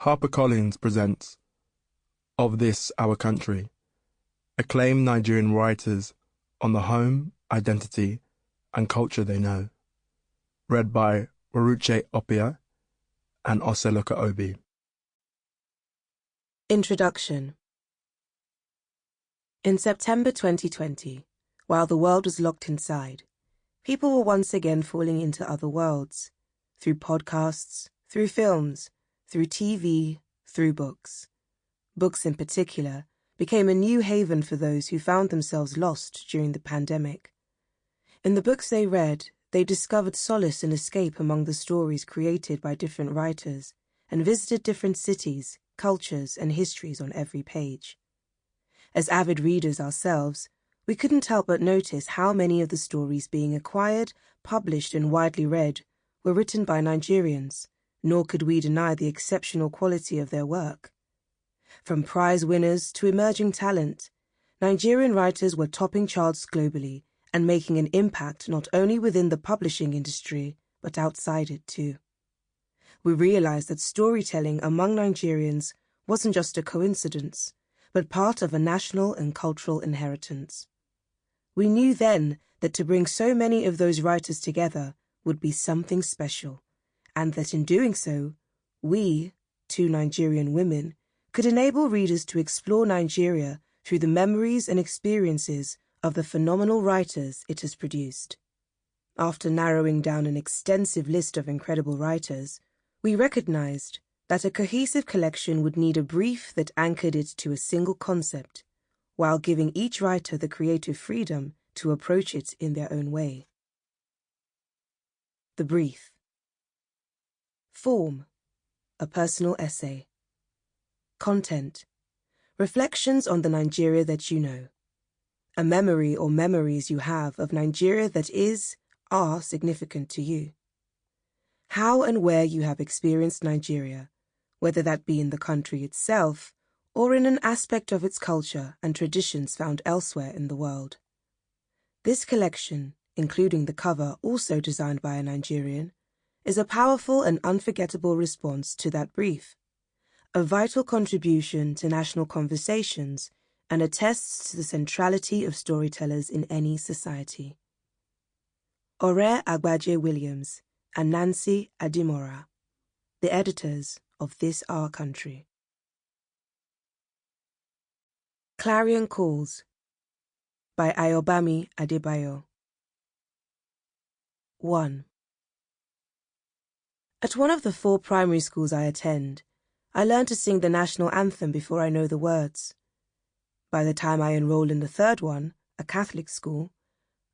HarperCollins presents Of This Our Country, Acclaimed Nigerian Writers on the Home, Identity and Culture They Know. Read by Weruche Opia and Oseloka Obi. Introduction. In September 2020, while the world was locked inside, people were once again falling into other worlds, through podcasts, through films, through TV, through books. Books in particular became a new haven for those who found themselves lost during the pandemic. In the books they read, they discovered solace and escape among the stories created by different writers and visited different cities, cultures, and histories on every page. As avid readers ourselves, we couldn't help but notice how many of the stories being acquired, published, and widely read were written by Nigerians, nor could we deny the exceptional quality of their work. From prize winners to emerging talent, Nigerian writers were topping charts globally and making an impact not only within the publishing industry, but outside it too. We realized that storytelling among Nigerians wasn't just a coincidence, but part of a national and cultural inheritance. We knew then that to bring so many of those writers together would be something special, and that in doing so, we, two Nigerian women, could enable readers to explore Nigeria through the memories and experiences of the phenomenal writers it has produced. After narrowing down an extensive list of incredible writers, we recognized that a cohesive collection would need a brief that anchored it to a single concept, while giving each writer the creative freedom to approach it in their own way. The brief. Form: a personal essay. Content: reflections on the Nigeria that you know. A memory or memories you have of Nigeria that are significant to you. How and where you have experienced Nigeria, whether that be in the country itself or in an aspect of its culture and traditions found elsewhere in the world. This collection, including the cover also designed by a Nigerian, is a powerful and unforgettable response to that brief, a vital contribution to national conversations and attests to the centrality of storytellers in any society. Ore Agbaje Williams and Nancy Adimora, the editors of This Our Country. Clarion Calls by Ayobami Adebayo. 1. At one of the 4 primary schools I attend, I learned to sing the national anthem before I know the words. By the time I enroll in the 3rd one, a Catholic school,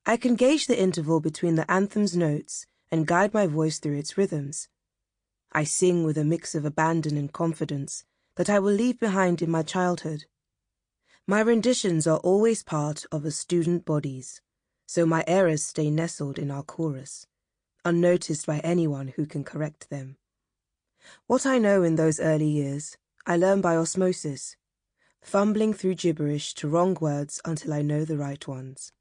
I can gauge the interval between the anthem's notes and guide my voice through its rhythms. I sing with a mix of abandon and confidence that I will leave behind in my childhood. My renditions are always part of a student body's, so my errors stay nestled in our chorus, unnoticed by anyone who can correct them. What I know in those early years, I learn by osmosis, fumbling through gibberish to wrong words until I know the right ones.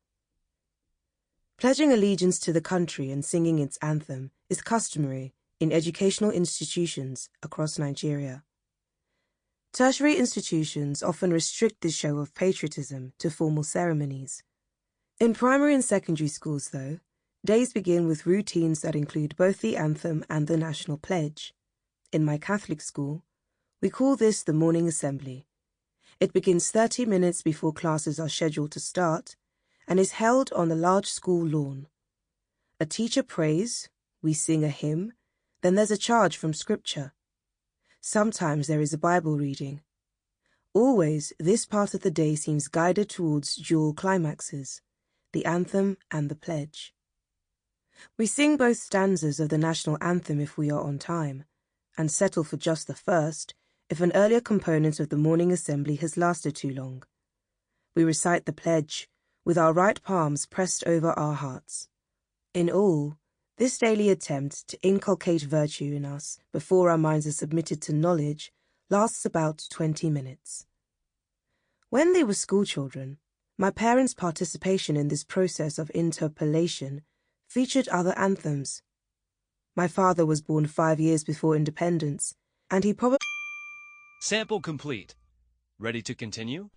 Pledging allegiance to the country and singing its anthem is customary in educational institutions across Nigeria. Tertiary institutions often restrict this show of patriotism to formal ceremonies. In primary and secondary schools, though, days begin with routines that include both the anthem and the national pledge. In my Catholic school, we call this the morning assembly. It begins 30 minutes before classes are scheduled to start and is held on the large school lawn. A teacher prays, we sing a hymn, then there's a charge from scripture. Sometimes there is a Bible reading. Always, this part of the day seems guided towards dual climaxes, the anthem and the pledge. We sing both stanzas of the national anthem if we are on time, and settle for just the first if an earlier component of the morning assembly has lasted too long. We recite the pledge, with our right palms pressed over our hearts. In all, this daily attempt to inculcate virtue in us before our minds are submitted to knowledge lasts about 20 minutes. When they were schoolchildren, my parents' participation in this process of interpolation featured other anthems. My father was born 5 years before independence, and he probably Sample complete. Ready to continue?